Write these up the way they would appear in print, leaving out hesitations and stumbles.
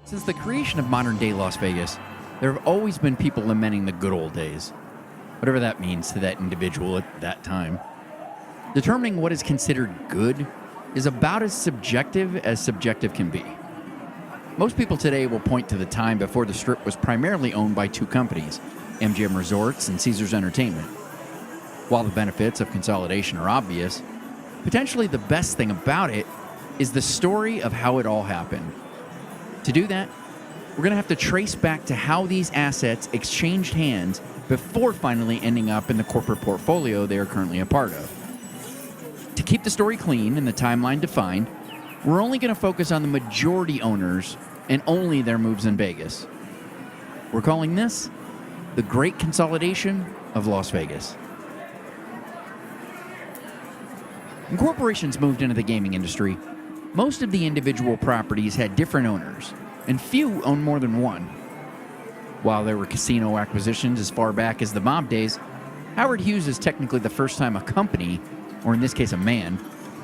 Since the creation of modern-day Las Vegas, there have always been people lamenting the good old days, whatever that means to that individual at that time. Determining what is considered good is about as subjective can be. Most people today will point to the time before the Strip was primarily owned by two companies, MGM Resorts and Caesars Entertainment. While the benefits of consolidation are obvious, potentially the best thing about it is the story of how it all happened. To do that, we're going to have to trace back to how these assets exchanged hands before finally ending up in the corporate portfolio they are currently a part of. To keep the story clean and the timeline defined, we're only going to focus on the majority owners and only their moves in Vegas. We're calling this the Great Consolidation of Las Vegas. When corporations moved into the gaming industry, most of the individual properties had different owners, and few owned more than one. While there were casino acquisitions as far back as the mob days, Howard Hughes is technically the first time a company, or in this case a man,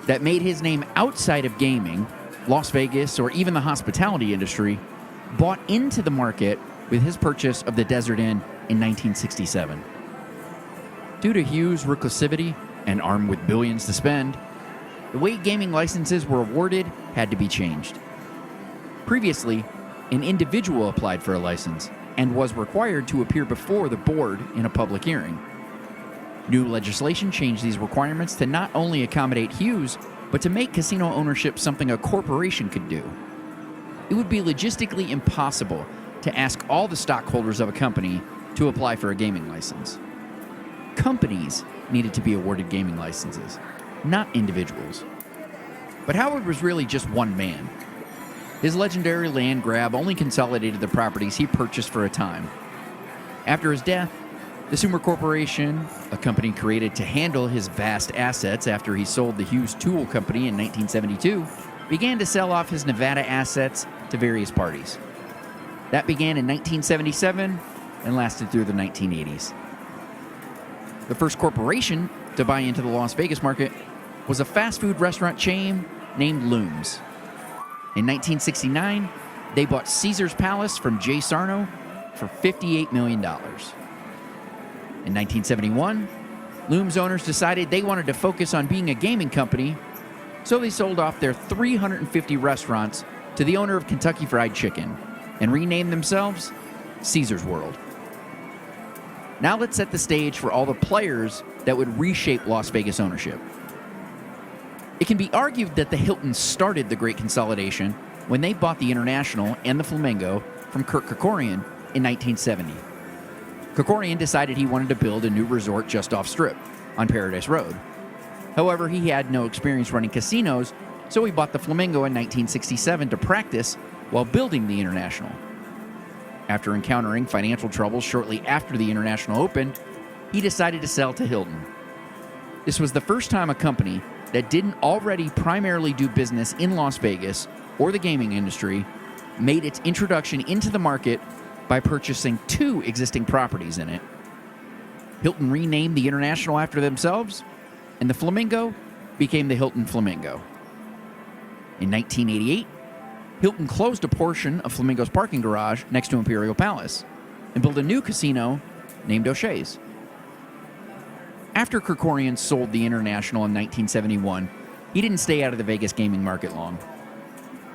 that made his name outside of gaming, Las Vegas, or even the hospitality industry, bought into the market with his purchase of the Desert Inn in 1967. Due to Hughes' reclusivity and armed with billions to spend, the way gaming licenses were awarded had to be changed. Previously, an individual applied for a license and was required to appear before the board in a public hearing. New legislation changed these requirements to not only accommodate Hughes, but to make casino ownership something a corporation could do. It would be logistically impossible to ask all the stockholders of a company to apply for a gaming license. Companies needed to be awarded gaming licenses, not individuals. But Howard was really just one man. His legendary land grab only consolidated the properties he purchased for a time. After his death, the Sumer Corporation, a company created to handle his vast assets after he sold the Hughes Tool Company in 1972, began to sell off his Nevada assets to various parties. That began in 1977 and lasted through the 1980s. The first corporation to buy into the Las Vegas market was a fast food restaurant chain named Lums. In 1969, they bought Caesar's Palace from Jay Sarno for $58 million. In 1971, Lums owners decided they wanted to focus on being a gaming company, so they sold off their 350 restaurants to the owner of Kentucky Fried Chicken and renamed themselves Caesar's World. Now let's set the stage for all the players that would reshape Las Vegas ownership. It can be argued that the Hilton started the Great Consolidation when they bought the International and the Flamingo from Kerkorian in 1970. Kerkorian decided he wanted to build a new resort just off Strip, on Paradise Road. However, he had no experience running casinos, so he bought the Flamingo in 1967 to practice while building the International. After encountering financial troubles shortly after the International opened, he decided to sell to Hilton. This was the first time a company that didn't already primarily do business in Las Vegas or the gaming industry made its introduction into the market by purchasing two existing properties in it. Hilton renamed the International after themselves, and the Flamingo became the Hilton Flamingo. In 1988, Hilton closed a portion of Flamingo's parking garage next to Imperial Palace and built a new casino named O'Shea's. After Kerkorian sold the International in 1971, he didn't stay out of the Vegas gaming market long.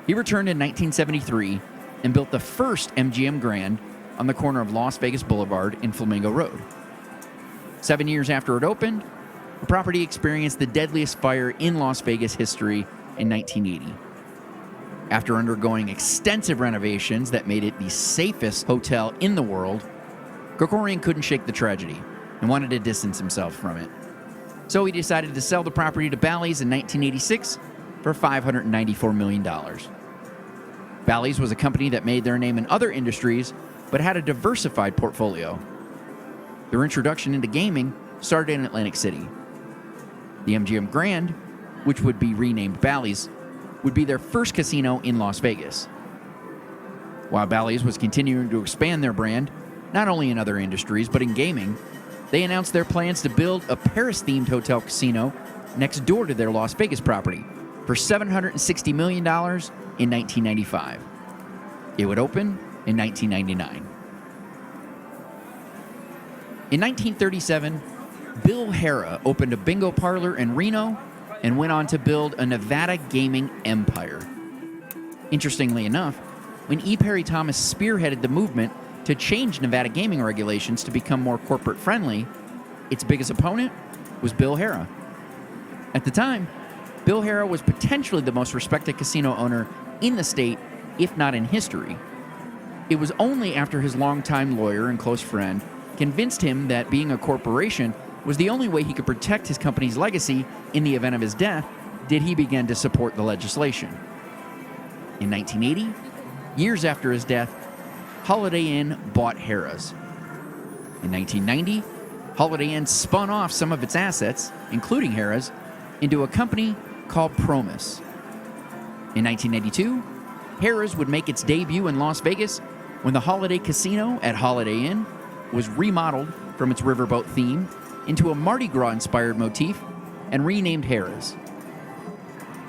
He returned in 1973 and built the first MGM Grand on the corner of Las Vegas Boulevard and Flamingo Road. 7 years after it opened, the property experienced the deadliest fire in Las Vegas history in 1980. After undergoing extensive renovations that made it the safest hotel in the world, Kerkorian couldn't shake the tragedy and wanted to distance himself from it. So he decided to sell the property to Bally's in 1986 for $594 million. Bally's was a company that made their name in other industries, but had a diversified portfolio. Their introduction into gaming started in Atlantic City. The MGM Grand, which would be renamed Bally's, would be their first casino in Las Vegas. While Bally's was continuing to expand their brand, not only in other industries, but in gaming, they announced their plans to build a Paris-themed hotel casino next door to their Las Vegas property for $760 million in 1995. It would open in 1999. In 1937, Bill Harrah opened a bingo parlor in Reno and went on to build a Nevada gaming empire. Interestingly enough, when E. Perry Thomas spearheaded the movement to change Nevada gaming regulations to become more corporate friendly, its biggest opponent was Bill Harrah. At the time, Bill Harrah was potentially the most respected casino owner in the state, if not in history. It was only after his longtime lawyer and close friend convinced him that being a corporation was the only way he could protect his company's legacy in the event of his death did he begin to support the legislation. In 1980, years after his death, Holiday Inn bought Harrah's. In 1990, Holiday Inn spun off some of its assets, including Harrah's, into a company called Promise. In 1992, Harrah's would make its debut in Las Vegas when the Holiday Casino at Holiday Inn was remodeled from its riverboat theme into a Mardi Gras-inspired motif and renamed Harrah's.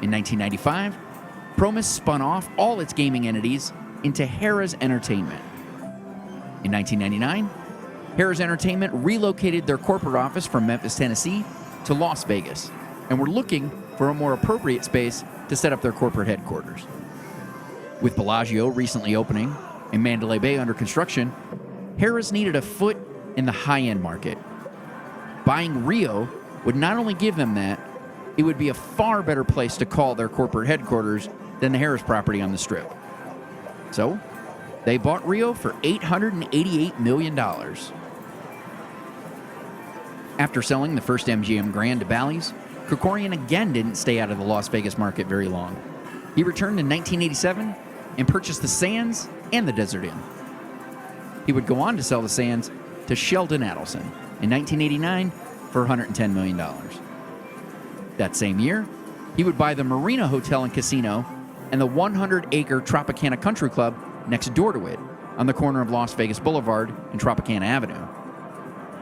In 1995, Promise spun off all its gaming entities into Harrah's Entertainment. In 1999, Harrah's Entertainment relocated their corporate office from Memphis, Tennessee to Las Vegas and were looking for a more appropriate space to set up their corporate headquarters. With Bellagio recently opening and Mandalay Bay under construction, Harrah's needed a foot in the high-end market. Buying Rio would not only give them that, it would be a far better place to call their corporate headquarters than the Harrah's property on the Strip. So, they bought Rio for $888 million. After selling the first MGM Grand to Bally's, Kerkorian again didn't stay out of the Las Vegas market very long. He returned in 1987 and purchased the Sands and the Desert Inn. He would go on to sell the Sands to Sheldon Adelson in 1989 for $110 million. That same year, he would buy the Marina Hotel and Casino and the 100-acre Tropicana Country Club next door to it on the corner of Las Vegas Boulevard and Tropicana Avenue.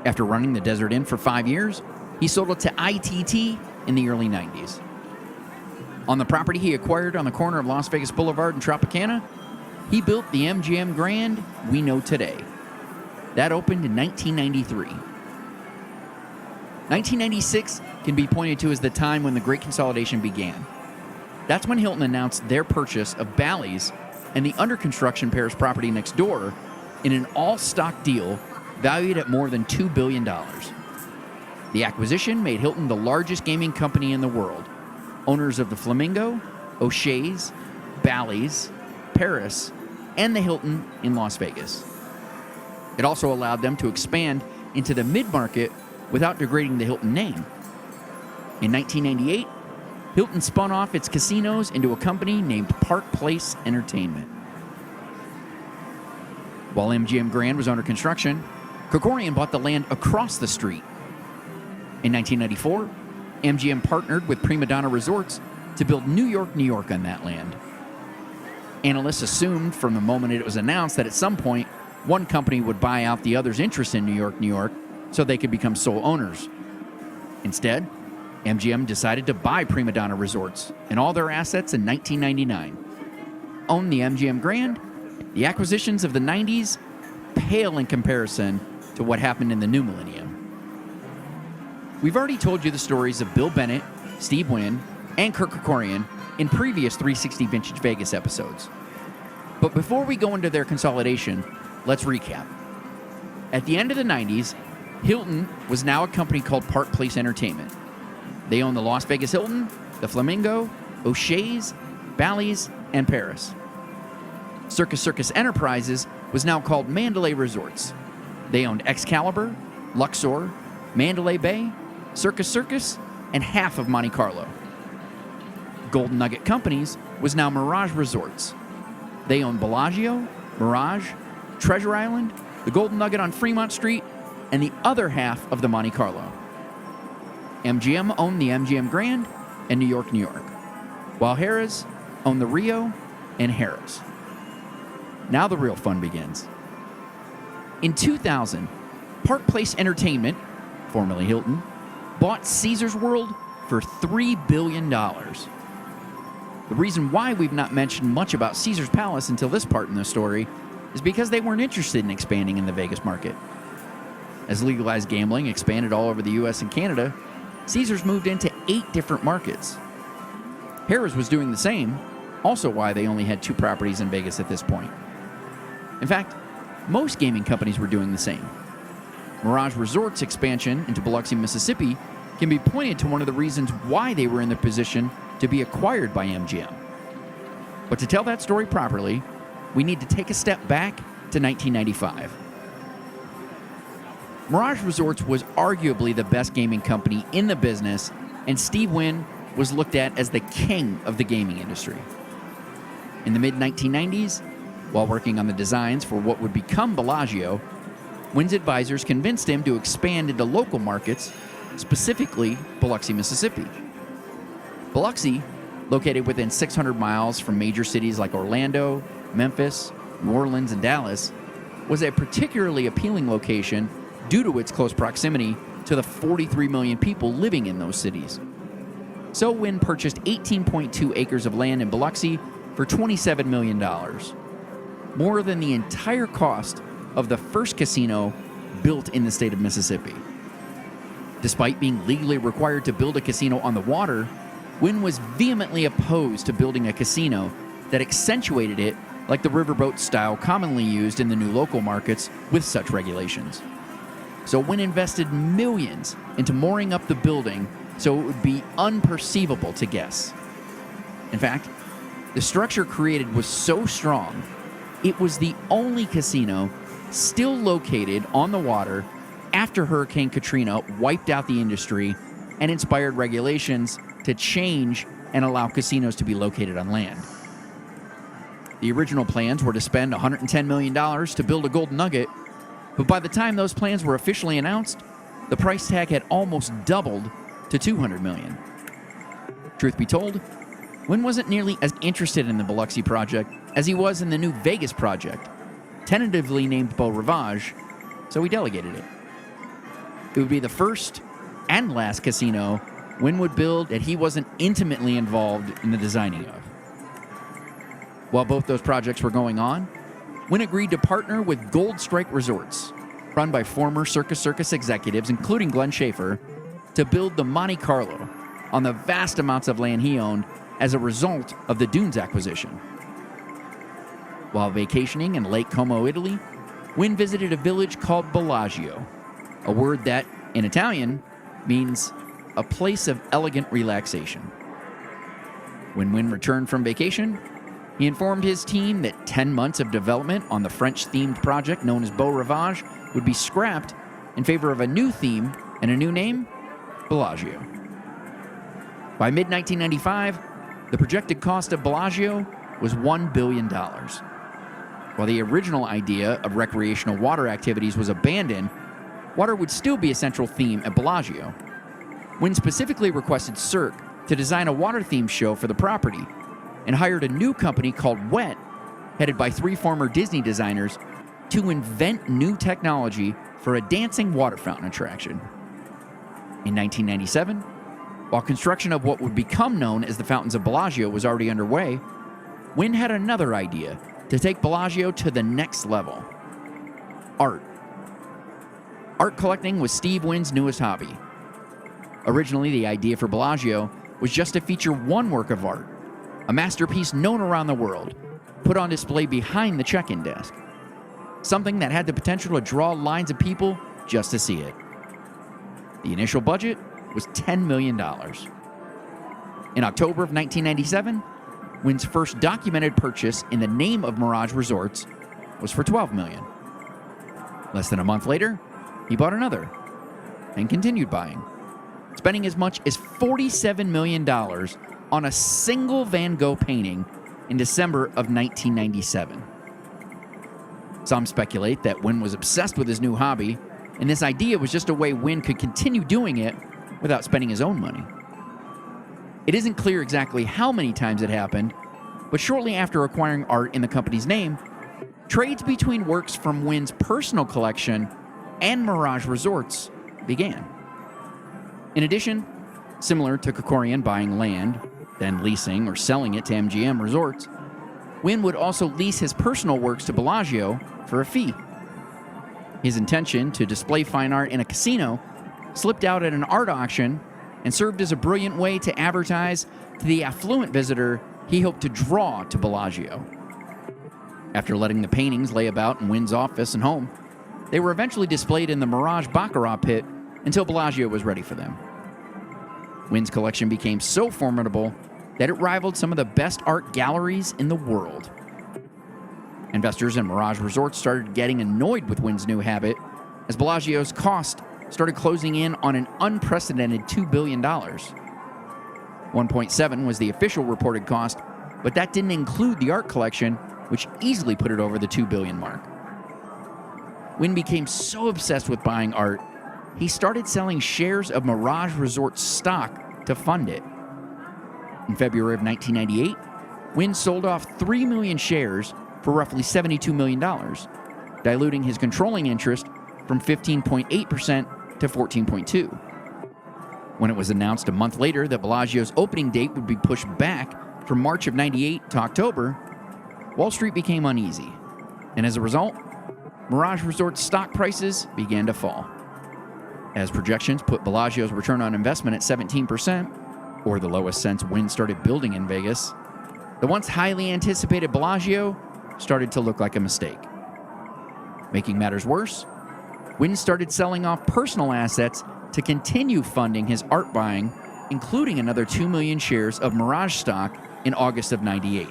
After running the Desert Inn for 5 years, he sold it to ITT in the early 90s. On the property he acquired on the corner of Las Vegas Boulevard and Tropicana, he built the MGM Grand we know today. That opened in 1993. 1996 can be pointed to as the time when the Great Consolidation began. That's when Hilton announced their purchase of Bally's and the under-construction Paris property next door in an all-stock deal valued at more than $2 billion. The acquisition made Hilton the largest gaming company in the world, owners of the Flamingo, O'Shea's, Bally's, Paris, and the Hilton in Las Vegas. It also allowed them to expand into the mid-market without degrading the Hilton name. In 1998, Hilton spun off its casinos into a company named Park Place Entertainment. While MGM Grand was under construction, Kerkorian bought the land across the street. In 1994, MGM partnered with Prima Donna Resorts to build New York, New York on that land. Analysts assumed from the moment it was announced that at some point, one company would buy out the other's interest in New York, New York, so they could become sole owners. Instead, MGM decided to buy Prima Donna Resorts and all their assets in 1999. Own the MGM Grand, the acquisitions of the 90s pale in comparison to what happened in the new millennium. We've already told you the stories of Bill Bennett, Steve Wynn, and Kerkorian in previous 360 Vintage Vegas episodes. But before we go into their consolidation, let's recap. At the end of the 90s, Hilton was now a company called Park Place Entertainment. They owned the Las Vegas Hilton, the Flamingo, O'Shea's, Bally's, and Paris. Circus Enterprises was now called Mandalay Resorts. They owned Excalibur, Luxor, Mandalay Bay, Circus, and half of Monte Carlo. Golden Nugget Companies was now Mirage Resorts. They owned Bellagio, Mirage, Treasure Island, the Golden Nugget on Fremont Street, and the other half of the Monte Carlo. MGM owned the MGM Grand and New York, New York, while Harrah's owned the Rio and Harrah's. Now the real fun begins. In 2000, Park Place Entertainment, formerly Hilton, bought Caesars World for $3 billion. The reason why we've not mentioned much about Caesar's Palace until this part in the story is because they weren't interested in expanding in the Vegas market. As legalized gambling expanded all over the US and Canada, Caesars moved into 8 different markets. Harrah's was doing the same, also why they only had 2 properties in Vegas at this point. In fact, most gaming companies were doing the same. Mirage Resorts' expansion into Biloxi, Mississippi can be pointed to one of the reasons why they were in the position to be acquired by MGM. But to tell that story properly, we need to take a step back to 1995. Mirage Resorts was arguably the best gaming company in the business, and Steve Wynn was looked at as the king of the gaming industry. In the mid-1990s, while working on the designs for what would become Bellagio, Wynn's advisors convinced him to expand into local markets, specifically Biloxi, Mississippi. Biloxi, located within 600 miles from major cities like Orlando, Memphis, New Orleans, and Dallas, was a particularly appealing location due to its close proximity to the 43 million people living in those cities. So Wynn purchased 18.2 acres of land in Biloxi for $27 million, more than the entire cost of the first casino built in the state of Mississippi. Despite being legally required to build a casino on the water, Wynn was vehemently opposed to building a casino that accentuated it like the riverboat style commonly used in the new local markets with such regulations. So Wynn invested millions into mooring up the building so it would be unperceivable to guests. In fact, the structure created was so strong, it was the only casino still located on the water after Hurricane Katrina wiped out the industry and inspired regulations to change and allow casinos to be located on land. The original plans were to spend $110 million to build a Golden Nugget, but by the time those plans were officially announced, the price tag had almost doubled to $200 million. Truth be told, Wynn wasn't nearly as interested in the Biloxi project as he was in the new Vegas project, tentatively named Beau Rivage, so he delegated it. It would be the first and last casino Wynn would build that he wasn't intimately involved in the designing of. While both those projects were going on, Wynn agreed to partner with Gold Strike Resorts, run by former Circus executives, including Glenn Schaefer, to build the Monte Carlo on the vast amounts of land he owned as a result of the Dunes acquisition. While vacationing in Lake Como, Italy, Wynn visited a village called Bellagio, a word that, in Italian, means a place of elegant relaxation. When Wynn returned from vacation, he informed his team that 10 months of development on the French-themed project known as Beau Rivage would be scrapped in favor of a new theme and a new name, Bellagio. By mid-1995, the projected cost of Bellagio was $1 billion. While the original idea of recreational water activities was abandoned, water would still be a central theme at Bellagio. Wynn specifically requested Cirque to design a water-themed show for the property and hired a new company called Wet, headed by 3 former Disney designers, to invent new technology for a dancing water fountain attraction. In 1997, while construction of what would become known as the Fountains of Bellagio was already underway, Wynn had another idea to take Bellagio to the next level: art. Art collecting was Steve Wynn's newest hobby. Originally, the idea for Bellagio was just to feature one work of art, a masterpiece known around the world, put on display behind the check-in desk. Something that had the potential to draw lines of people just to see it. The initial budget was $10 million. In October of 1997, Wynn's first documented purchase in the name of Mirage Resorts was for $12 million. Less than a month later, he bought another and continued buying, spending as much as $47 million on a single Van Gogh painting in December of 1997. Some speculate that Wynn was obsessed with his new hobby, and this idea was just a way Wynn could continue doing it without spending his own money. It isn't clear exactly how many times it happened, but shortly after acquiring art in the company's name, trades between works from Wynn's personal collection and Mirage Resorts began. In addition, similar to Kerkorian buying land, then leasing or selling it to MGM Resorts, Wynn would also lease his personal works to Bellagio for a fee. His intention to display fine art in a casino slipped out at an art auction and served as a brilliant way to advertise to the affluent visitor he hoped to draw to Bellagio. After letting the paintings lay about in Wynn's office and home, they were eventually displayed in the Mirage Baccarat pit until Bellagio was ready for them. Wynn's collection became so formidable that it rivaled some of the best art galleries in the world. Investors in Mirage Resorts started getting annoyed with Wynn's new habit as Bellagio's cost started closing in on an unprecedented $2 billion. 1.7 was the official reported cost, but that didn't include the art collection, which easily put it over the $2 billion mark. Wynn became so obsessed with buying art, he started selling shares of Mirage Resorts stock to fund it. In February of 1998, Wynn sold off 3 million shares for roughly $72 million, diluting his controlling interest from 15.8% to 14.2%. When it was announced a month later that Bellagio's opening date would be pushed back from March of 98 to October, Wall Street became uneasy, and as a result, Mirage Resorts stock prices began to fall. As projections put Bellagio's return on investment at 17%, or the lowest since Wynn started building in Vegas, the once highly anticipated Bellagio started to look like a mistake. Making matters worse, Wynn started selling off personal assets to continue funding his art buying, including another 2 million shares of Mirage stock in August of 98,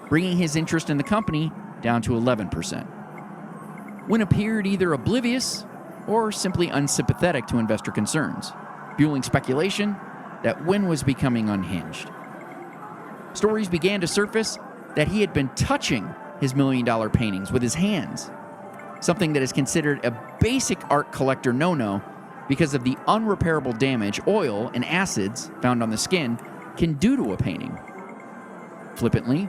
bringing his interest in the company down to 11%. Wynn appeared either oblivious or simply unsympathetic to investor concerns, fueling speculation that Wynn was becoming unhinged. Stories began to surface that he had been touching his million-dollar paintings with his hands, something that is considered a basic art collector no-no because of the unrepairable damage oil and acids found on the skin can do to a painting. Flippantly,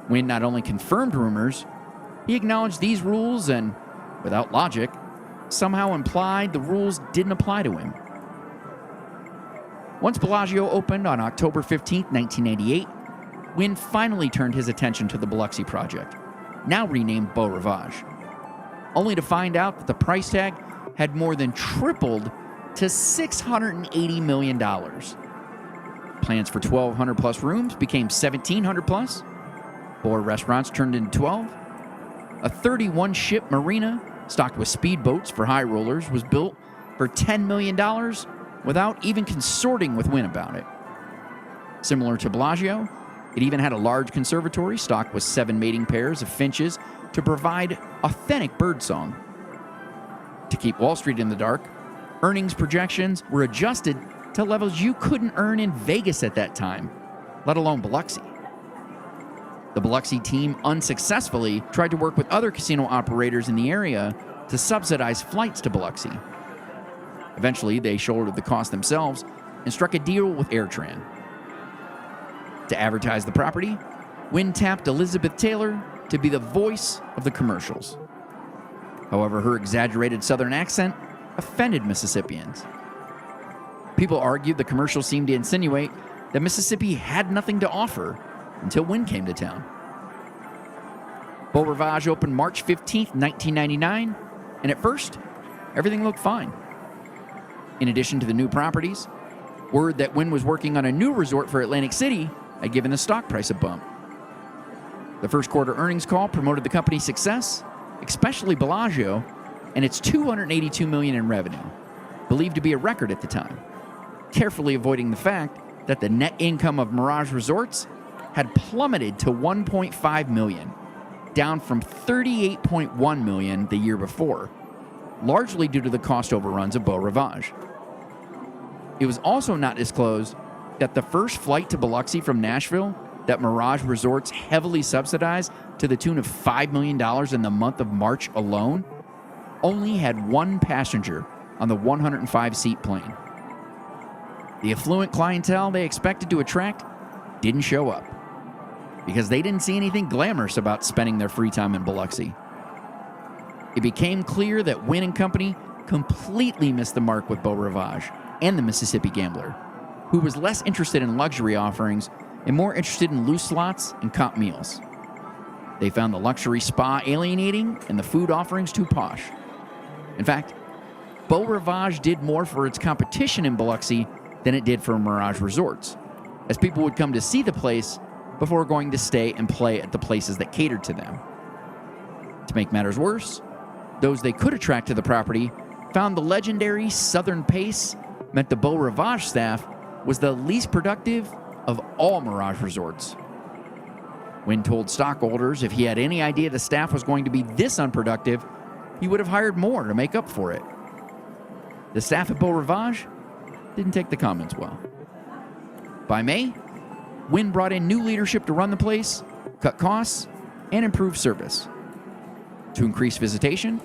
Wynn not only confirmed rumors, he acknowledged these rules and, without logic, somehow implied the rules didn't apply to him. Once Bellagio opened on October 15, 1988, Wynn finally turned his attention to the Biloxi project, now renamed Beau Rivage, only to find out that the price tag had more than tripled to $680 million. Plans for 1,200 plus rooms became 1,700 plus. 4 restaurants turned into 12. A 31-ship marina stocked with speedboats for high rollers was built for $10 million without even consorting with Wynn about it. Similar to Bellagio, it even had a large conservatory stocked with 7 mating pairs of finches to provide authentic birdsong. To keep Wall Street in the dark, earnings projections were adjusted to levels you couldn't earn in Vegas at that time, let alone Biloxi. The Biloxi team unsuccessfully tried to work with other casino operators in the area to subsidize flights to Biloxi. Eventually, they shouldered the cost themselves and struck a deal with AirTran. To advertise the property, Wynn tapped Elizabeth Taylor to be the voice of the commercials. However, her exaggerated Southern accent offended Mississippians. People argued the commercial seemed to insinuate that Mississippi had nothing to offer until Wynn came to town. Beau Rivage opened March 15, 1999, and at first, everything looked fine. In addition to the new properties, word that Wynn was working on a new resort for Atlantic City had given the stock price a bump. The first quarter earnings call promoted the company's success, especially Bellagio, and its $282 million in revenue, believed to be a record at the time, carefully avoiding the fact that the net income of Mirage Resorts had plummeted to $1.5 million, down from $38.1 million the year before, largely due to the cost overruns of Beau Rivage. It was also not disclosed that the first flight to Biloxi from Nashville that Mirage Resorts heavily subsidized to the tune of $5 million in the month of March alone only had 1 passenger on the 105-seat plane. The affluent clientele they expected to attract didn't show up because they didn't see anything glamorous about spending their free time in Biloxi. It became clear that Wynn and Company completely missed the mark with Beau Rivage and the Mississippi Gambler, who was less interested in luxury offerings and more interested in loose slots and comp meals. They found the luxury spa alienating and the food offerings too posh. In fact, Beau Rivage did more for its competition in Biloxi than it did for Mirage Resorts, as people would come to see the place before going to stay and play at the places that catered to them. To make matters worse, those they could attract to the property found the legendary Southern pace meant the Beau Rivage staff was the least productive of all Mirage resorts. Wynn told stockholders if he had any idea the staff was going to be this unproductive, he would have hired more to make up for it. The staff at Beau Rivage didn't take the comments well. By May, Wynn brought in new leadership to run the place, cut costs, and improve service. To increase visitation,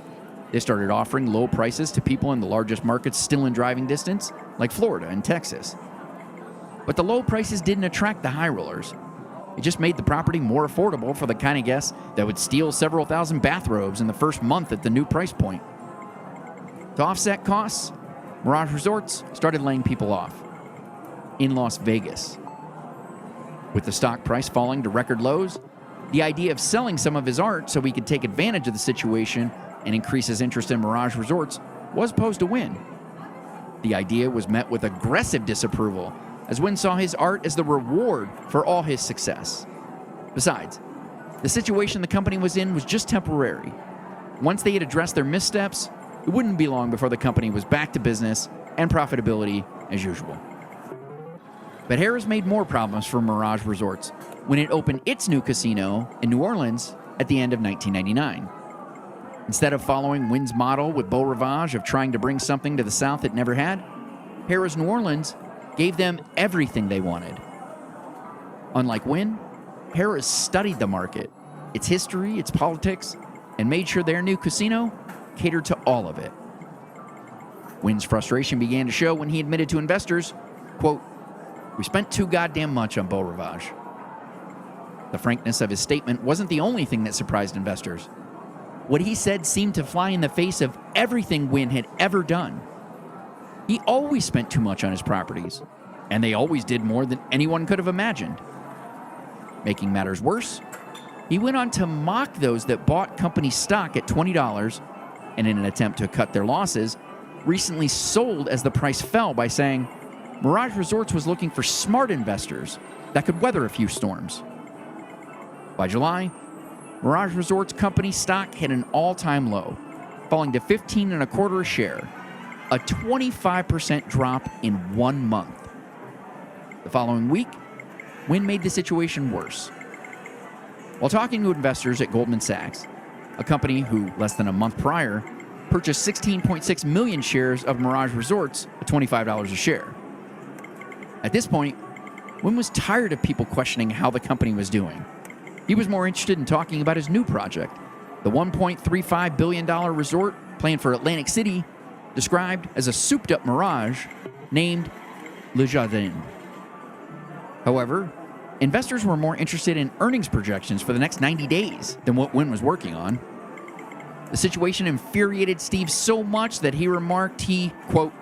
they started offering low prices to people in the largest markets still in driving distance, like Florida and Texas. But the low prices didn't attract the high rollers. It just made the property more affordable for the kind of guests that would steal several thousand bathrobes in the first month at the new price point. To offset costs, Mirage Resorts started laying people off. In Las Vegas. With the stock price falling to record lows, the idea of selling some of his art so he could take advantage of the situation and increase his interest in Mirage Resorts was posed to Wynn. The idea was met with aggressive disapproval, as Wynn saw his art as the reward for all his success. Besides, the situation the company was in was just temporary. Once they had addressed their missteps, it wouldn't be long before the company was back to business and profitability as usual. But Harrah's made more problems for Mirage Resorts when it opened its new casino in New Orleans at the end of 1999. Instead of following Wynn's model with Beau Rivage of trying to bring something to the South it never had, Harrah's New Orleans gave them everything they wanted. Unlike Wynn, Harrah studied the market, its history, its politics, and made sure their new casino catered to all of it. Wynn's frustration began to show when he admitted to investors, quote, "We spent too goddamn much on Beau Rivage." The frankness of his statement wasn't the only thing that surprised investors. What he said seemed to fly in the face of everything Wynn had ever done. He always spent too much on his properties, and they always did more than anyone could have imagined. Making matters worse, he went on to mock those that bought company stock at $20 and, in an attempt to cut their losses, recently sold as the price fell by saying Mirage Resorts was looking for smart investors that could weather a few storms. By July, Mirage Resorts company stock hit an all-time low, falling to $15.25 a share, a 25% drop in 1 month. The following week, Wynn made the situation worse. While talking to investors at Goldman Sachs, a company who, less than a month prior, purchased 16.6 million shares of Mirage Resorts at $25 a share. At this point, Wynn was tired of people questioning how the company was doing. He was more interested in talking about his new project, the $1.35 billion resort planned for Atlantic City, described as a souped-up mirage named Le Jardin. However, investors were more interested in earnings projections for the next 90 days than what Wynn was working on. The situation infuriated Steve so much that he remarked he, quote,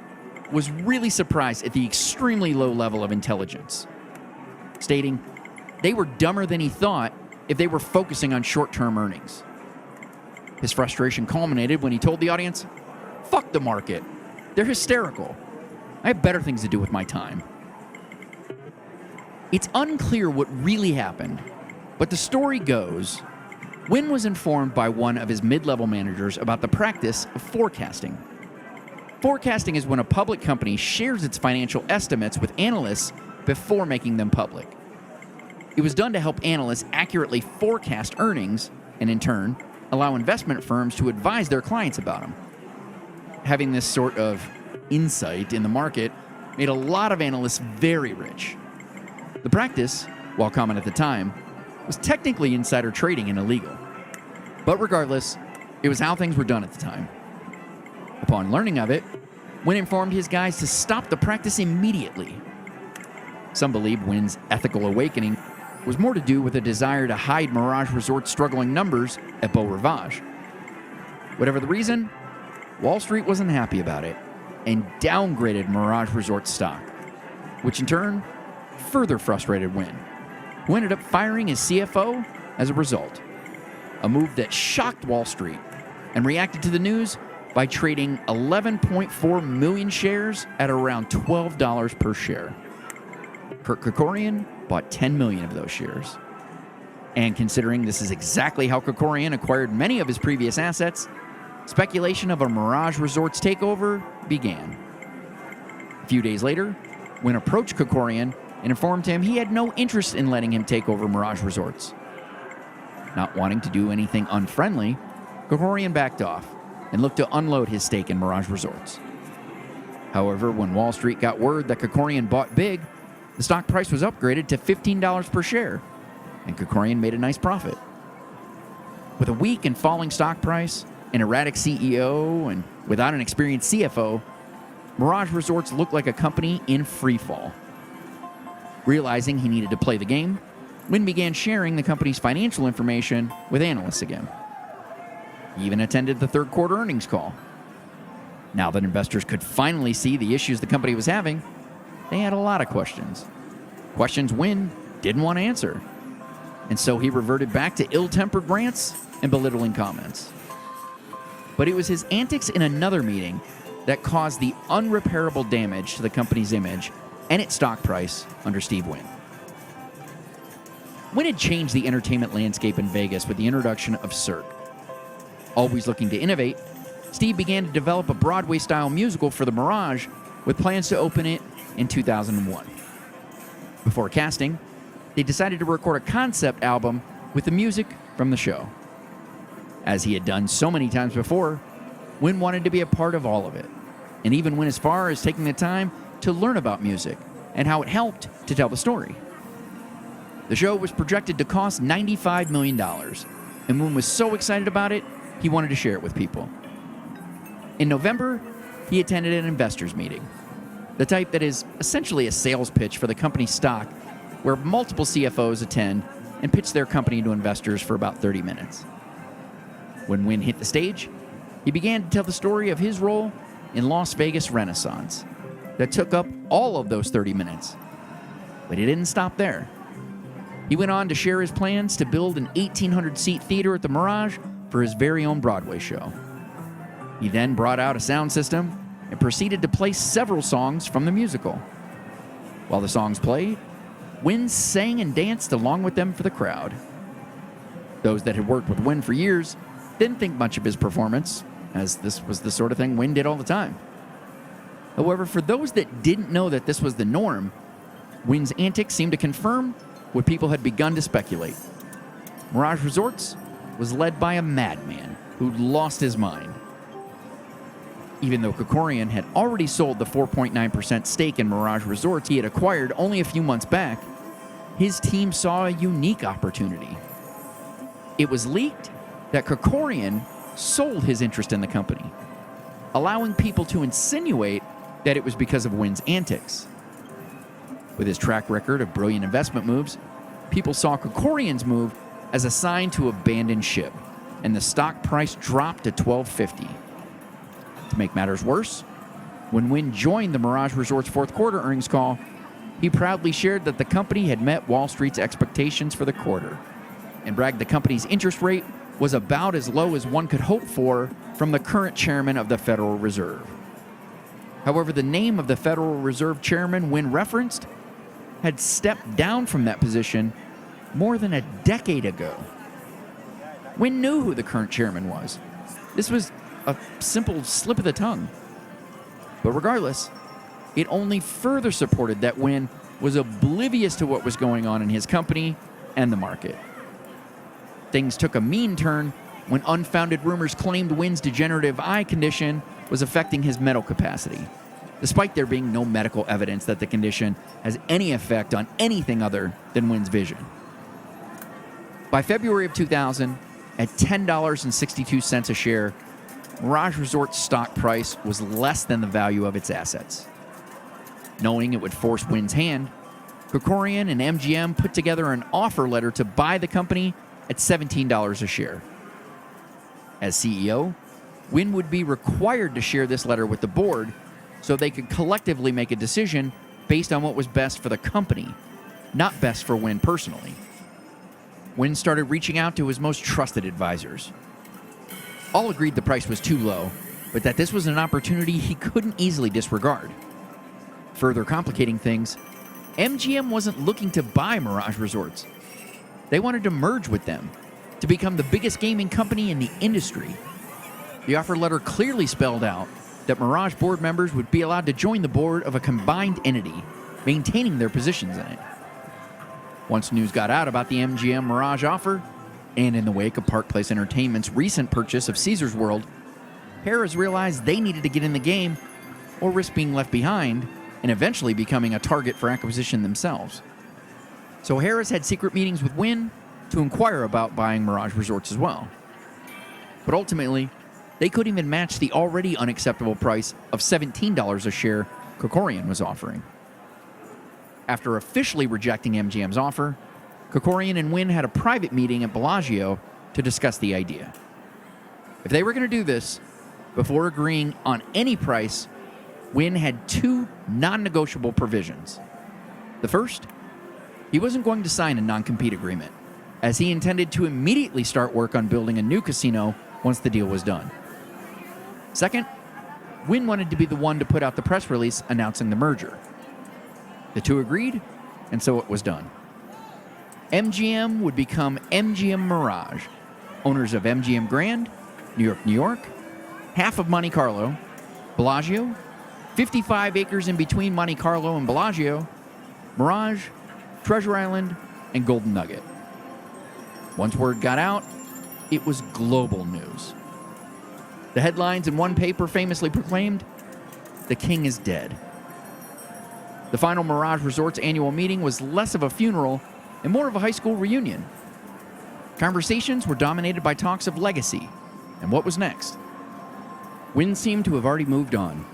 was really surprised at the extremely low level of intelligence, stating they were dumber than he thought if they were focusing on short-term earnings. His frustration culminated when he told the audience, "Fuck the market. They're hysterical. I have better things to do with my time." It's unclear what really happened, but the story goes, Wynn was informed by one of his mid-level managers about the practice of forecasting. Forecasting is when a public company shares its financial estimates with analysts before making them public. It was done to help analysts accurately forecast earnings and, in turn, allow investment firms to advise their clients about them. Having this sort of insight in the market made a lot of analysts very rich. The practice, while common at the time, was technically insider trading and illegal. But regardless, it was how things were done at the time. Upon learning of it, Wynn informed his guys to stop the practice immediately. Some believe Wynn's ethical awakening was more to do with a desire to hide Mirage Resort's struggling numbers at Beau Rivage. Whatever the reason, Wall Street wasn't happy about it and downgraded Mirage Resort's stock, which in turn further frustrated Wynn. who ended up firing his CFO as a result. A move that shocked Wall Street and reacted to the news by trading 11.4 million shares at around $12 per share. Kerkorian bought 10 million of those shares. And considering this is exactly how Kerkorian acquired many of his previous assets, speculation of a Mirage Resorts takeover began. A few days later, Wynn approached Kerkorian and informed him he had no interest in letting him take over Mirage Resorts. Not wanting to do anything unfriendly, Kerkorian backed off and looked to unload his stake in Mirage Resorts. However, when Wall Street got word that Kerkorian bought big, the stock price was upgraded to $15 per share, and Kerkorian made a nice profit. With a weak and falling stock price, an erratic CEO, and without an experienced CFO, Mirage Resorts looked like a company in free fall. Realizing he needed to play the game, Wynn began sharing the company's financial information with analysts again. He even attended the third quarter earnings call. Now that investors could finally see the issues the company was having, they had a lot of questions. Questions Wynn didn't want to answer. And so he reverted back to ill-tempered rants and belittling comments. But it was his antics in another meeting that caused the unrepairable damage to the company's image and its stock price under Steve Wynn. Wynn had changed the entertainment landscape in Vegas with the introduction of Cirque. Always looking to innovate, Steve began to develop a Broadway-style musical for the Mirage with plans to open it in 2001. Before casting, they decided to record a concept album with the music from the show. As he had done so many times before, Wynn wanted to be a part of all of it, and even went as far as taking the time to learn about music and how it helped to tell the story. The show was projected to cost $95 million, and Wynn was so excited about it, he wanted to share it with people. In November, he attended an investors meeting, the type that is essentially a sales pitch for the company's stock, where multiple CFOs attend and pitch their company to investors for about 30 minutes. When Wynn hit the stage, he began to tell the story of his role in Las Vegas Renaissance that took up all of those 30 minutes. But he didn't stop there. He went on to share his plans to build an 1,800-seat theater at the Mirage for his very own Broadway show. He then brought out a sound system and proceeded to play several songs from the musical. While the songs played, Wynn sang and danced along with them for the crowd. Those that had worked with Wynn for years didn't think much of his performance, as this was the sort of thing Wynn did all the time. However, for those that didn't know that this was the norm, Wynn's antics seemed to confirm what people had begun to speculate. Mirage Resorts was led by a madman who'd lost his mind. Even though Kerkorian had already sold the 4.9% stake in Mirage Resorts he had acquired only a few months back, his team saw a unique opportunity. It was leaked that Kerkorian sold his interest in the company, allowing people to insinuate that it was because of Wynn's antics. With his track record of brilliant investment moves, people saw Kerkorian's move as a sign to abandon ship, and the stock price dropped to $12.50. To make matters worse, when Wynn joined the Mirage Resorts fourth quarter earnings call, he proudly shared that the company had met Wall Street's expectations for the quarter, and bragged the company's interest rate was about as low as one could hope for from the current chairman of the Federal Reserve. However, the name of the Federal Reserve chairman Wynn referenced had stepped down from that position more than a decade ago. Wynn knew who the current chairman was. This was a simple slip of the tongue. But regardless, it only further supported that Wynn was oblivious to what was going on in his company and the market. Things took a mean turn when unfounded rumors claimed Wynn's degenerative eye condition was affecting his mental capacity, despite there being no medical evidence that the condition has any effect on anything other than Wynn's vision. By February of 2000, at $10.62 a share, Mirage Resorts' stock price was less than the value of its assets. Knowing it would force Wynn's hand, Kerkorian and MGM put together an offer letter to buy the company at $17 a share. As CEO, Wynn would be required to share this letter with the board so they could collectively make a decision based on what was best for the company, not best for Wynn personally. Wynn started reaching out to his most trusted advisors. All agreed the price was too low, but that this was an opportunity he couldn't easily disregard. Further complicating things, MGM wasn't looking to buy Mirage Resorts. They wanted to merge with them to become the biggest gaming company in the industry. The offer letter clearly spelled out that Mirage board members would be allowed to join the board of a combined entity, maintaining their positions in it. Once news got out about the MGM Mirage offer, and in the wake of Park Place Entertainment's recent purchase of Caesars World, Harrah's realized they needed to get in the game or risk being left behind and eventually becoming a target for acquisition themselves. So Harrah's had secret meetings with Wynn to inquire about buying Mirage Resorts as well. But ultimately, they couldn't even match the already unacceptable price of $17 a share Kerkorian was offering. After officially rejecting MGM's offer, Kerkorian and Wynn had a private meeting at Bellagio to discuss the idea. If they were going to do this, before agreeing on any price, Wynn had two non-negotiable provisions. The first, he wasn't going to sign a non-compete agreement, as he intended to immediately start work on building a new casino once the deal was done. Second, Wynn wanted to be the one to put out the press release announcing the merger. The two agreed, and so it was done. MGM would become MGM Mirage, owners of MGM Grand, New York, half of Monte Carlo, Bellagio, 55 acres in between Monte Carlo and Bellagio, Mirage, Treasure Island, and Golden Nugget. Once word got out, it was global news. The headlines in one paper famously proclaimed, "The king is dead." The final Mirage Resorts annual meeting was less of a funeral and more of a high school reunion. Conversations were dominated by talks of legacy and what was next. Wynn seemed to have already moved on,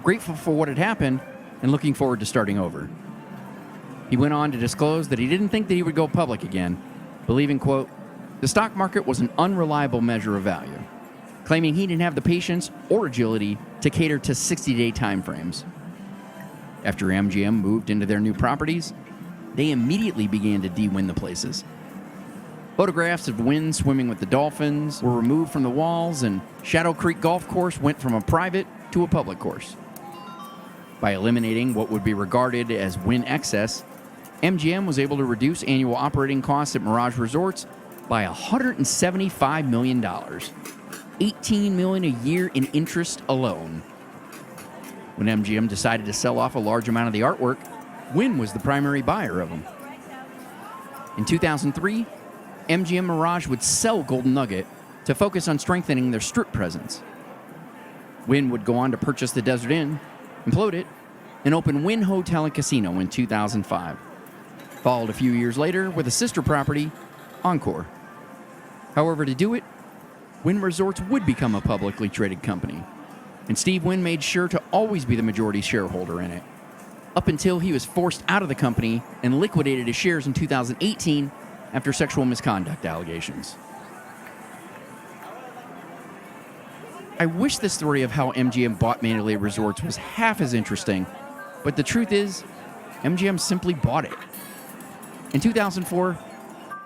grateful for what had happened and looking forward to starting over. He went on to disclose that he didn't think that he would go public again, believing, quote, the stock market was an unreliable measure of value, claiming he didn't have the patience or agility to cater to 60-day timeframes. After MGM moved into their new properties, they immediately began to de-Wynn the places. Photographs of Wynn swimming with the dolphins were removed from the walls, and Shadow Creek Golf Course went from a private to a public course. By eliminating what would be regarded as Wynn excess, MGM was able to reduce annual operating costs at Mirage Resorts by $175 million, $18 million a year in interest alone. When MGM decided to sell off a large amount of the artwork, Wynn was the primary buyer of them. In 2003, MGM Mirage would sell Golden Nugget to focus on strengthening their strip presence. Wynn would go on to purchase the Desert Inn, implode it, and open Wynn Hotel and Casino in 2005. Followed a few years later with a sister property, Encore. However, to do it, Wynn Resorts would become a publicly traded company, and Steve Wynn made sure to always be the majority shareholder in it, up until he was forced out of the company and liquidated his shares in 2018 after sexual misconduct allegations. I wish the story of how MGM bought Mandalay Resorts was half as interesting, but the truth is, MGM simply bought it. In 2004,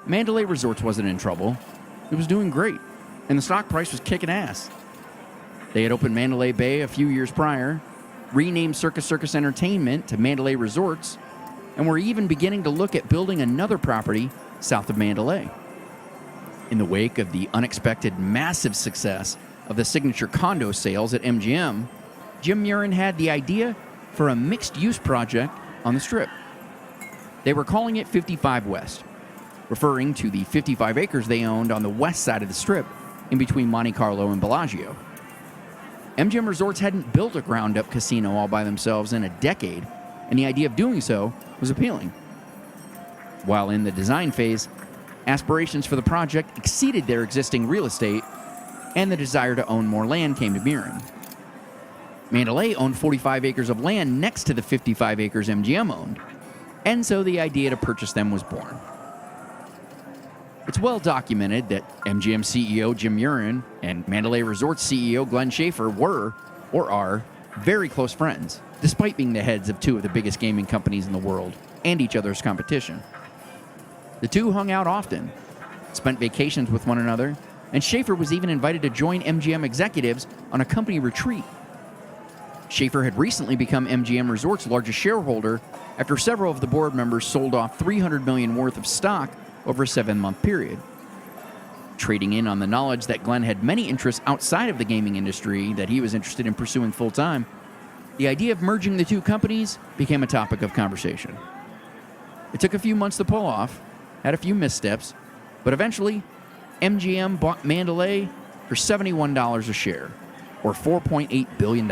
Mandalay Resorts wasn't in trouble. It was doing great, and the stock price was kicking ass. They had opened Mandalay Bay a few years prior, renamed Circus Entertainment to Mandalay Resorts, and were even beginning to look at building another property south of Mandalay. In the wake of the unexpected massive success of the signature condo sales at MGM, Jim Murin had the idea for a mixed-use project on the Strip. They were calling it 55 West, referring to the 55 acres they owned on the west side of the Strip in between Monte Carlo and Bellagio. MGM Resorts hadn't built a ground-up casino all by themselves in a decade, and the idea of doing so was appealing. While in the design phase, aspirations for the project exceeded their existing real estate, and the desire to own more land came to Murin. Mandalay owned 45 acres of land next to the 55 acres MGM owned, and so the idea to purchase them was born. It's well documented that MGM CEO Jim Murin and Mandalay Resorts CEO Glenn Schaefer were, or are, very close friends, despite being the heads of two of the biggest gaming companies in the world. and each other's competition. The two hung out often, spent vacations with one another, and Schaefer was even invited to join MGM executives on a company retreat. Schaefer had recently become MGM Resorts' largest shareholder after several of the board members sold off $300 million worth of stock over a 7-month period. Trading in on the knowledge that Glenn had many interests outside of the gaming industry that he was interested in pursuing full-time, the idea of merging the two companies became a topic of conversation. It took a few months to pull off, had a few missteps, but eventually, MGM bought Mandalay for $71 a share, or $4.8 billion.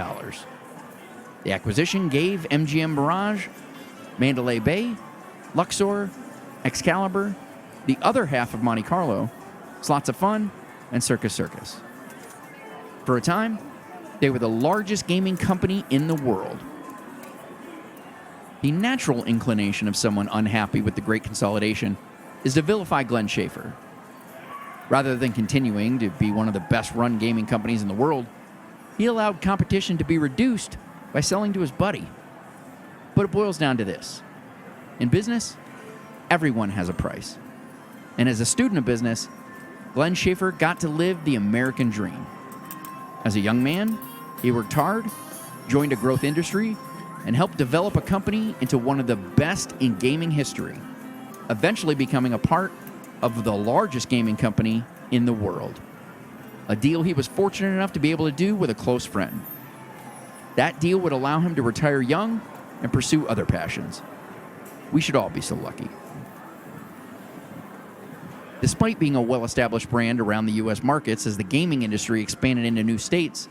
The acquisition gave MGM Mirage, Mandalay Bay, Luxor, Excalibur, the other half of Monte Carlo, Slots of Fun, and Circus Circus. For a time, they were the largest gaming company in the world. The natural inclination of someone unhappy with the great consolidation is to vilify Glenn Schaefer. Rather than continuing to be one of the best-run gaming companies in the world, he allowed competition to be reduced by selling to his buddy. But it boils down to this. In business, everyone has a price. And as a student of business, Glenn Schaefer got to live the American dream. As a young man, he worked hard, joined a growth industry, and helped develop a company into one of the best in gaming history, eventually becoming a part of the largest gaming company in the world. A deal he was fortunate enough to be able to do with a close friend. That deal would allow him to retire young and pursue other passions. We should all be so lucky. Despite being a well-established brand around the U.S. markets as the gaming industry expanded into new states,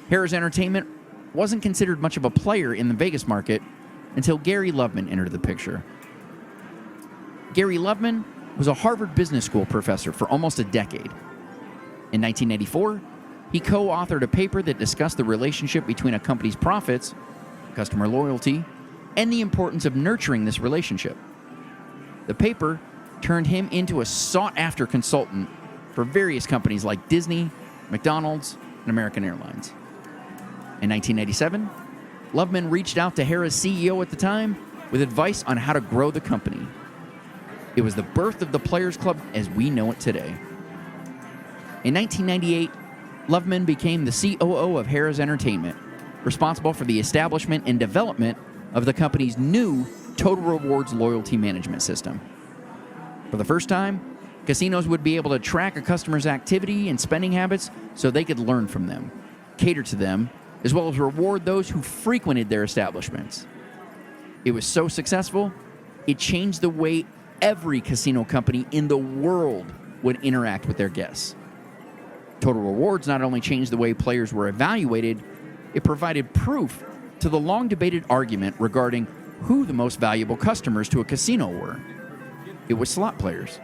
Harrah's Entertainment wasn't considered much of a player in the Vegas market until Gary Loveman entered the picture. Gary Loveman was a Harvard Business School professor for almost a decade. In 1984, he co-authored a paper that discussed the relationship between a company's profits, customer loyalty, and the importance of nurturing this relationship. The paper turned him into a sought-after consultant for various companies like Disney, McDonald's, and American Airlines. In 1997, Loveman reached out to Harrah's CEO at the time with advice on how to grow the company. It was the birth of the Players Club as we know it today. In 1998, Loveman became the COO of Harrah's Entertainment, responsible for the establishment and development of the company's new Total Rewards loyalty management system. For the first time, casinos would be able to track a customer's activity and spending habits so they could learn from them, cater to them, as well as reward those who frequented their establishments. It was so successful, it changed the way every casino company in the world would interact with their guests. Total Rewards not only changed the way players were evaluated, it provided proof to the long-debated argument regarding who the most valuable customers to a casino were. It was slot players.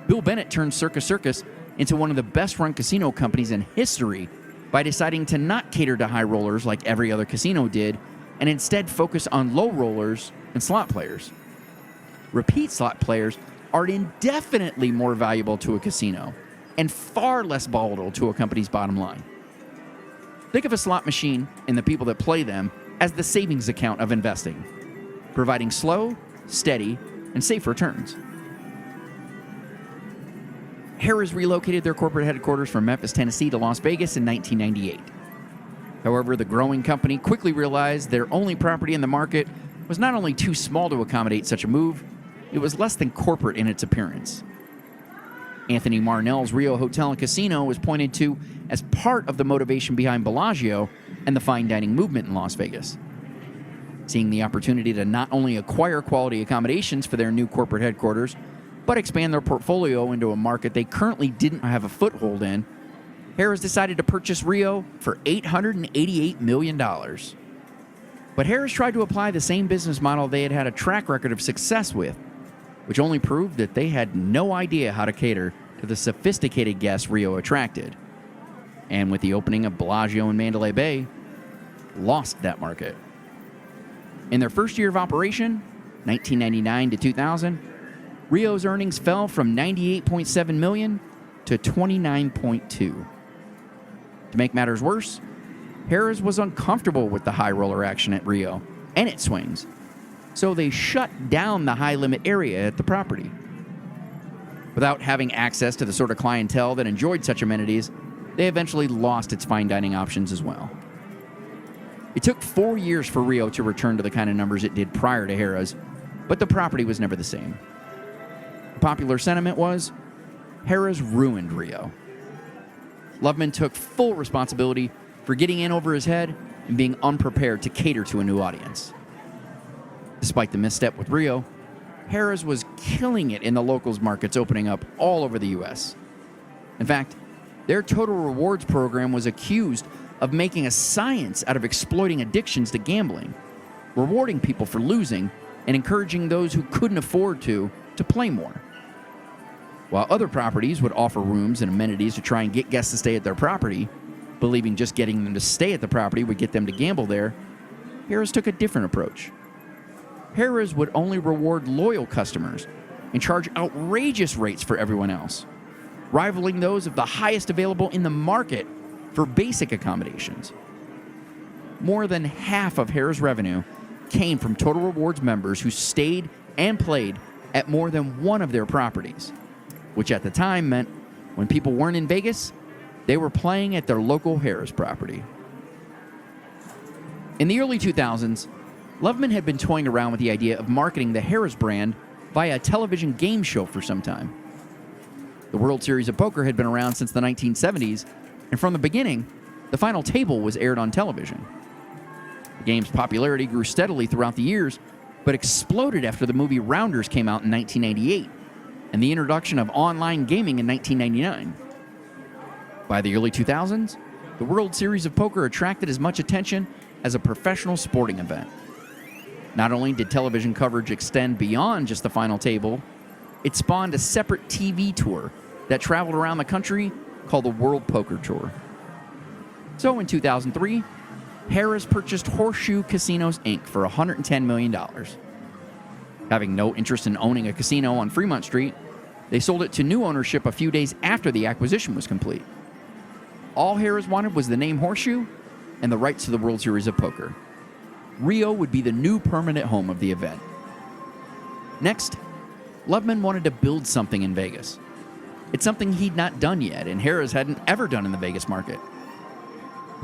Bill Bennett turned Circus Circus into one of the best-run casino companies in history by deciding to not cater to high rollers like every other casino did, and instead focus on low rollers and slot players. Repeat slot players are indefinitely more valuable to a casino and far less volatile to a company's bottom line. Think of a slot machine and the people that play them as the savings account of investing, providing slow, steady, and safe returns. Harrah's relocated their corporate headquarters from Memphis, Tennessee to Las Vegas in 1998. However, the growing company quickly realized their only property in the market was not only too small to accommodate such a move, it was less than corporate in its appearance. Anthony Marnell's Rio Hotel and Casino was pointed to as part of the motivation behind Bellagio and the fine dining movement in Las Vegas. Seeing the opportunity to not only acquire quality accommodations for their new corporate headquarters, but expand their portfolio into a market they currently didn't have a foothold in, Harrah's decided to purchase Rio for $888 million. But Harrah's tried to apply the same business model they had a track record of success with, which only proved that they had no idea how to cater to the sophisticated guests Rio attracted. And with the opening of Bellagio and Mandalay Bay, lost that market. In their first year of operation, 1999 to 2000, Rio's earnings fell from $98.7 million to $29.2. To make matters worse, Harrah's was uncomfortable with the high roller action at Rio and its swings. so they shut down the high-limit area at the property. Without having access to the sort of clientele that enjoyed such amenities, they eventually lost its fine dining options as well. It took 4 years for Rio to return to the kind of numbers it did prior to Harrah's, but the property was never the same. The popular sentiment was, Harrah's ruined Rio. Loveman took full responsibility for getting in over his head and being unprepared to cater to a new audience. Despite the misstep with Rio, Harrah's was killing it in the locals markets opening up all over the U.S. In fact, their total rewards program was accused of making a science out of exploiting addictions to gambling, rewarding people for losing, and encouraging those who couldn't afford to play more. While other properties would offer rooms and amenities to try and get guests to stay at their property, believing just getting them to stay at the property would get them to gamble there, Harrah's took a different approach. Harrah's would only reward loyal customers and charge outrageous rates for everyone else, rivaling those of the highest available in the market for basic accommodations. More than half of Harrah's revenue came from Total Rewards members who stayed and played at more than one of their properties, which at the time meant when people weren't in Vegas, they were playing at their local Harrah's property. In the early 2000s, Loveman had been toying around with the idea of marketing the Harrah's brand via a television game show for some time. The World Series of Poker had been around since the 1970s, and from the beginning, the final table was aired on television. The game's popularity grew steadily throughout the years, but exploded after the movie Rounders came out in 1998 and the introduction of online gaming in 1999. By the early 2000s, the World Series of Poker attracted as much attention as a professional sporting event. Not only did television coverage extend beyond just the final table, it spawned a separate TV tour that traveled around the country called the World Poker Tour. So in 2003, Harrah's purchased Horseshoe Casinos Inc. for $110 million. Having no interest in owning a casino on Fremont Street, they sold it to new ownership a few days after the acquisition was complete. All Harrah's wanted was the name Horseshoe and the rights to the World Series of Poker. Rio would be the new permanent home of the event. Next, Loveman wanted to build something in Vegas. It's something he'd not done yet, and Harrah's hadn't ever done in the Vegas market.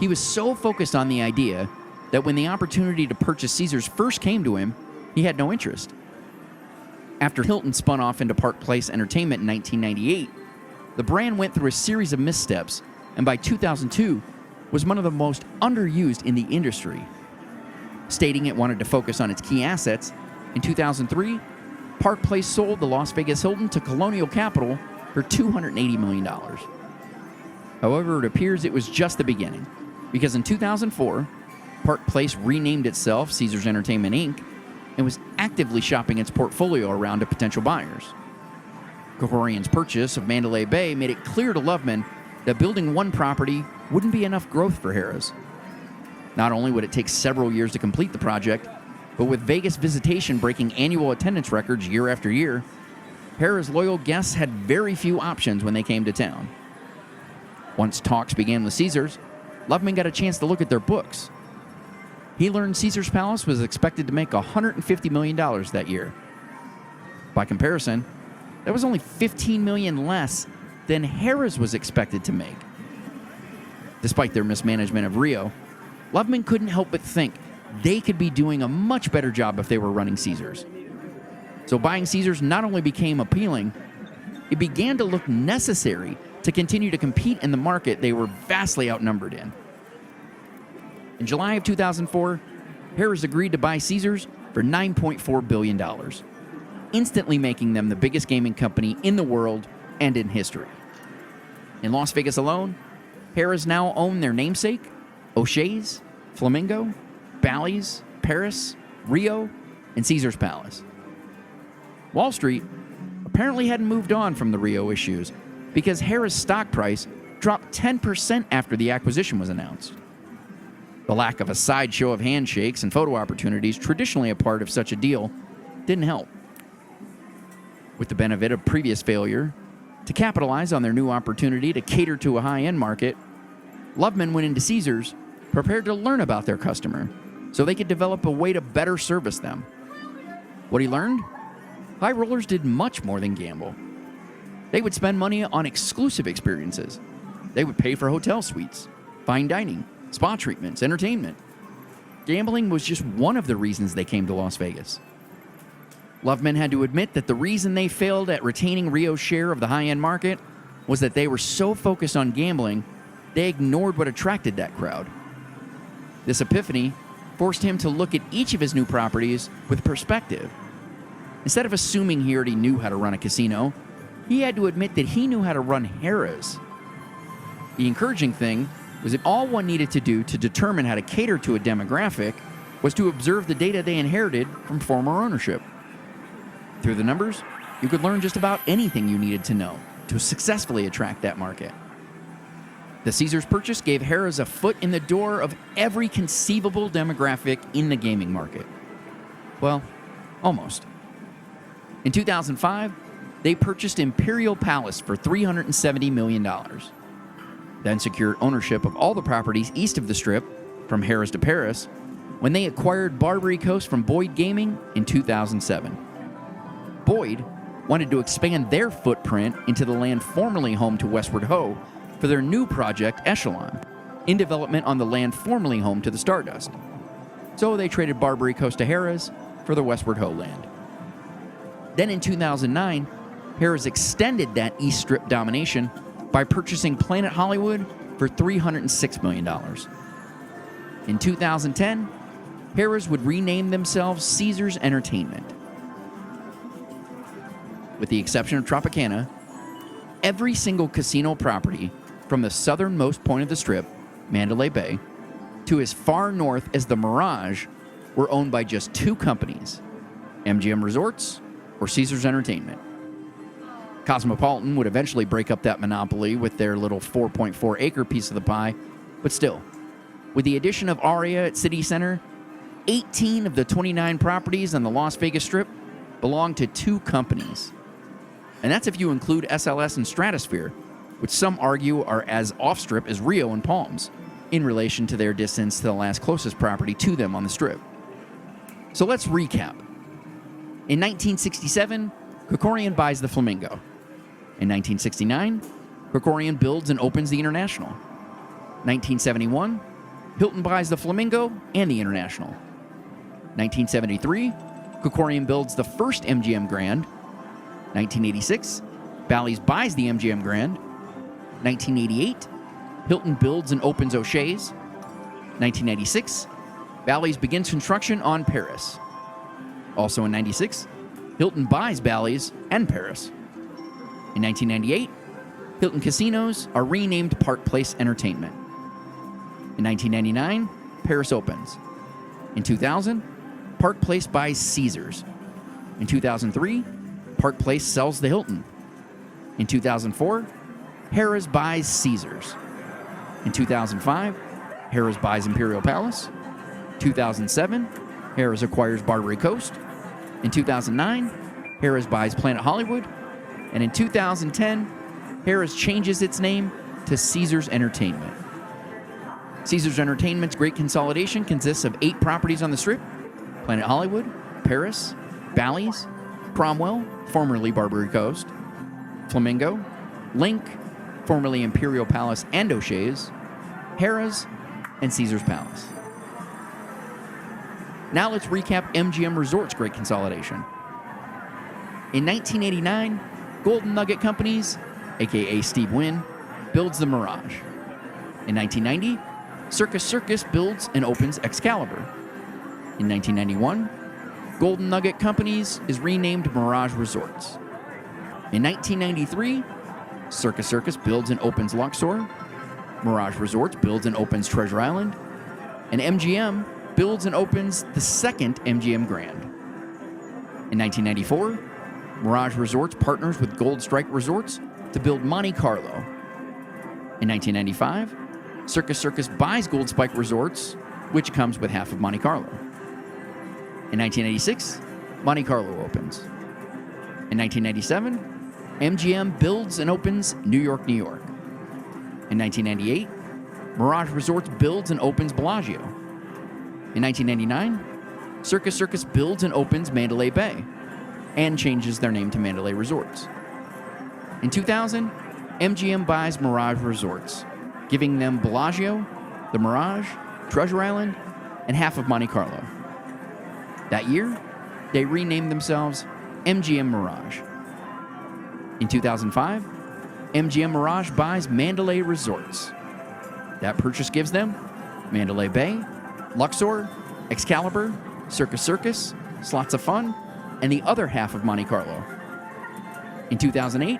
He was so focused on the idea that when the opportunity to purchase Caesars first came to him, he had no interest. After Hilton spun off into Park Place Entertainment in 1998, the brand went through a series of missteps, and by 2002, was one of the most underused in the industry. Stating it wanted to focus on its key assets, in 2003, Park Place sold the Las Vegas Hilton to Colonial Capital for $280 million. However, it appears it was just the beginning, because in 2004, Park Place renamed itself Caesars Entertainment Inc. and was actively shopping its portfolio around to potential buyers. Kerkorian's purchase of Mandalay Bay made it clear to Loveman that building one property wouldn't be enough growth for Harrah's. Not only would it take several years to complete the project, but with Vegas visitation breaking annual attendance records year after year, Harrah's loyal guests had very few options when they came to town. Once talks began with Caesars, Loveman got a chance to look at their books. He learned Caesars Palace was expected to make $150 million that year. By comparison, that was only $15 million less than Harrah's was expected to make. Despite their mismanagement of Rio, Loveman couldn't help but think they could be doing a much better job if they were running Caesars. So buying Caesars not only became appealing, it began to look necessary to continue to compete in the market they were vastly outnumbered in. In July of 2004, Harrah's agreed to buy Caesars for $9.4 billion, instantly making them the biggest gaming company in the world and in history. In Las Vegas alone, Harrah's now own their namesake, O'Shea's, Flamingo, Bally's, Paris, Rio, and Caesars Palace. Wall Street apparently hadn't moved on from the Rio issues because Harrah's stock price dropped 10% after the acquisition was announced. The lack of a sideshow of handshakes and photo opportunities traditionally a part of such a deal didn't help. With the benefit of previous failure, to capitalize on their new opportunity to cater to a high-end market, Loveman went into Caesars prepared to learn about their customer so they could develop a way to better service them. What he learned? High rollers did much more than gamble. They would spend money on exclusive experiences. They would pay for hotel suites, fine dining, spa treatments, entertainment. Gambling was just one of the reasons they came to Las Vegas. Loveman had to admit that the reason they failed at retaining Rio's share of the high-end market was that they were so focused on gambling, they ignored what attracted that crowd. This epiphany forced him to look at each of his new properties with perspective. Instead of assuming he already knew how to run a casino, he had to admit that he knew how to run Harrah's. The encouraging thing was that all one needed to do to determine how to cater to a demographic was to observe the data they inherited from former ownership. Through the numbers, you could learn just about anything you needed to know to successfully attract that market. The Caesars purchase gave Harrah's a foot in the door of every conceivable demographic in the gaming market. Well, almost. In 2005, they purchased Imperial Palace for $370 million. Then secured ownership of all the properties east of the Strip, from Harrah's to Paris, when they acquired Barbary Coast from Boyd Gaming in 2007. Boyd wanted to expand their footprint into the land formerly home to Westward Ho for their new project, Echelon, in development on the land formerly home to the Stardust. So they traded Barbary Coast to Harrah's for the Westward Ho land. Then in 2009, Harrah's extended that East Strip domination by purchasing Planet Hollywood for $306 million. In 2010, Harrah's would rename themselves Caesars Entertainment. With the exception of Tropicana, every single casino property from the southernmost point of the Strip, Mandalay Bay, to as far north as the Mirage were owned by just two companies, MGM Resorts or Caesars Entertainment. Cosmopolitan would eventually break up that monopoly with their little 4.4-acre piece of the pie, but still, with the addition of Aria at City Center, 18 of the 29 properties on the Las Vegas Strip belong to two companies. And that's if you include SLS and Stratosphere, which some argue are as off-strip as Rio and Palms, in relation to their distance to the last closest property to them on the Strip. So let's recap. In 1967, Kerkorian buys the Flamingo. In 1969, Kerkorian builds and opens the International. 1971, Hilton buys the Flamingo and the International. 1973, Kerkorian builds the first MGM Grand. 1986, Bally's buys the MGM Grand. 1988, Hilton builds and opens O'Shea's. 1996, Bally's begins construction on Paris. Also in 96, Hilton buys Bally's and Paris. In 1998, Hilton casinos are renamed Park Place Entertainment. In 1999, Paris opens. In 2000, Park Place buys Caesars. In 2003, Park Place sells the Hilton. In 2004, Harrah's buys Caesars. In 2005, Harrah's buys Imperial Palace. 2007, Harrah's acquires Barbary Coast. In 2009, Harrah's buys Planet Hollywood. And in 2010, Harrah's changes its name to Caesars Entertainment. Caesars Entertainment's great consolidation consists of 8 properties on the Strip: Planet Hollywood, Paris, Bally's, Cromwell, formerly Barbary Coast, Flamingo, Link, formerly Imperial Palace and O'Shea's, Harrah's, and Caesars Palace. Now let's recap MGM Resorts' great consolidation. In 1989, Golden Nugget Companies, aka Steve Wynn, builds the Mirage. In 1990, Circus builds and opens Excalibur. In 1991, Golden Nugget Companies is renamed Mirage Resorts. In 1993, Circus builds and opens Luxor, Mirage Resorts builds and opens Treasure Island, and MGM builds and opens the second MGM Grand. In 1994, Mirage Resorts partners with Gold Strike Resorts to build Monte Carlo. In 1995, Circus buys Gold Spike Resorts, which comes with half of Monte Carlo. In 1986, Monte Carlo opens. In 1997, MGM builds and opens New York, New York. In 1998, Mirage Resorts builds and opens Bellagio. In 1999, Circus builds and opens Mandalay Bay and changes their name to Mandalay Resorts. In 2000, MGM buys Mirage Resorts, giving them Bellagio, the Mirage, Treasure Island, and half of Monte Carlo. That year, they renamed themselves MGM Mirage. In 2005, MGM Mirage buys Mandalay Resorts. That purchase gives them Mandalay Bay, Luxor, Excalibur, Circus, Slots of Fun, and the other half of Monte Carlo. In 2008,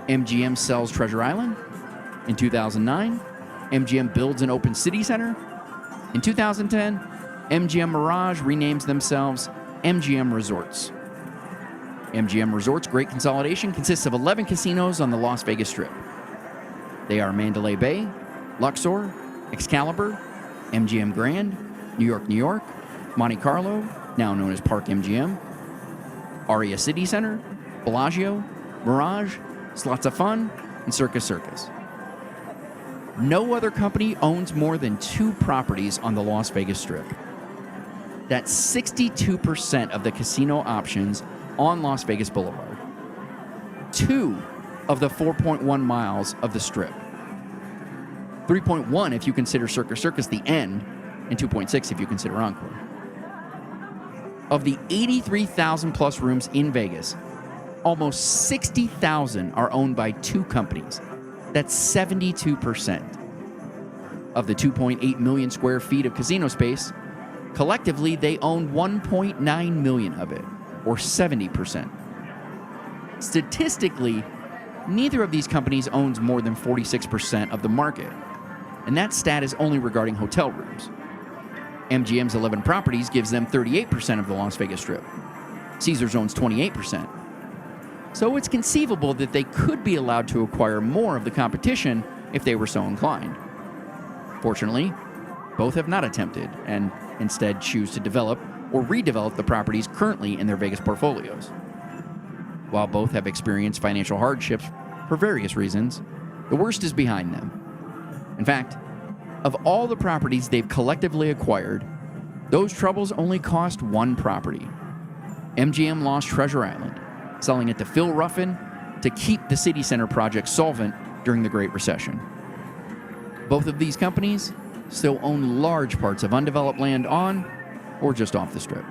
MGM sells Treasure Island. In 2009, MGM builds an open city center. In 2010, MGM Mirage renames themselves MGM Resorts. MGM Resorts' Great Consolidation consists of 11 casinos on the Las Vegas Strip. They are Mandalay Bay, Luxor, Excalibur, MGM Grand, New York, Monte Carlo, now known as Park MGM, Aria City Center, Bellagio, Mirage, Slots of Fun, and Circus. No other company owns more than 2 properties on the Las Vegas Strip. That's 62% of the casino options on Las Vegas Boulevard. 2 of the 4.1 miles of the Strip. 3.1 if you consider Circus the end, and 2.6 if you consider Encore. Of the 83,000 plus rooms in Vegas, almost 60,000 are owned by 2 companies. That's 72%. Of the 2.8 million square feet of casino space, collectively they own 1.9 million of it, or 70%. Statistically, neither of these companies owns more than 46% of the market, and that stat is only regarding hotel rooms. MGM's 11 properties gives them 38% of the Las Vegas Strip. Caesars owns 28%. So it's conceivable that they could be allowed to acquire more of the competition if they were so inclined. Fortunately, both have not attempted and instead choose to develop or redevelop the properties currently in their Vegas portfolios. While both have experienced financial hardships for various reasons, the worst is behind them. In fact, of all the properties they've collectively acquired, those troubles only cost 1 property. MGM lost Treasure Island, selling it to Phil Ruffin to keep the city center project solvent during the Great Recession. Both of these companies still own large parts of undeveloped land on or just off the Strip.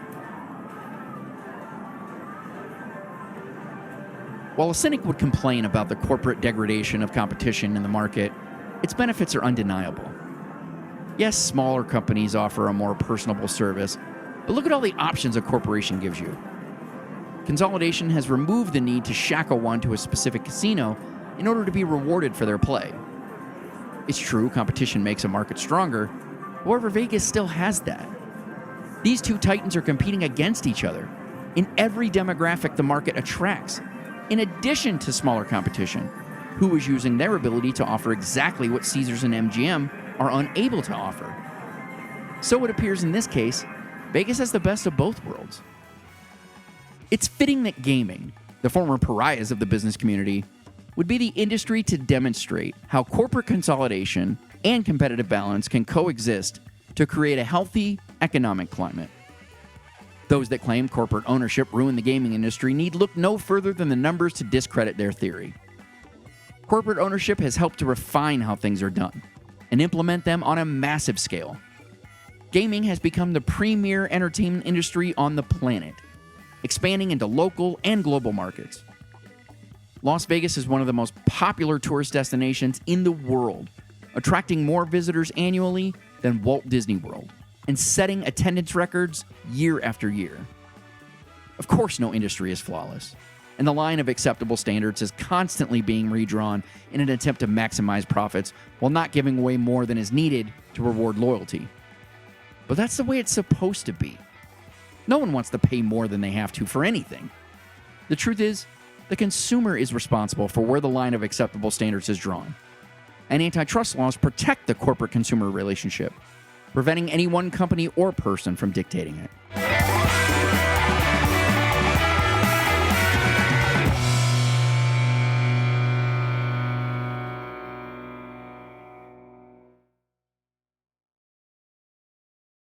While a cynic would complain about the corporate degradation of competition in the market, its benefits are undeniable. Yes, smaller companies offer a more personable service, but look at all the options a corporation gives you. Consolidation has removed the need to shackle one to a specific casino in order to be rewarded for their play. It's true, competition makes a market stronger. However, Vegas still has that. These 2 titans are competing against each other in every demographic the market attracts, in addition to smaller competition, who is using their ability to offer exactly what Caesars and MGM are unable to offer. So it appears in this case, Vegas has the best of both worlds. It's fitting that gaming, the former pariahs of the business community, would be the industry to demonstrate how corporate consolidation and competitive balance can coexist to create a healthy economic climate. Those that claim corporate ownership ruined the gaming industry need look no further than the numbers to discredit their theory. Corporate ownership has helped to refine how things are done and implement them on a massive scale. Gaming has become the premier entertainment industry on the planet, expanding into local and global markets. Las Vegas is one of the most popular tourist destinations in the world, attracting more visitors annually than Walt Disney World, and setting attendance records year after year. Of course, no industry is flawless, and the line of acceptable standards is constantly being redrawn in an attempt to maximize profits while not giving away more than is needed to reward loyalty. But that's the way it's supposed to be. No one wants to pay more than they have to for anything. The truth is, the consumer is responsible for where the line of acceptable standards is drawn, and antitrust laws protect the corporate-consumer relationship, preventing any one company or person from dictating it.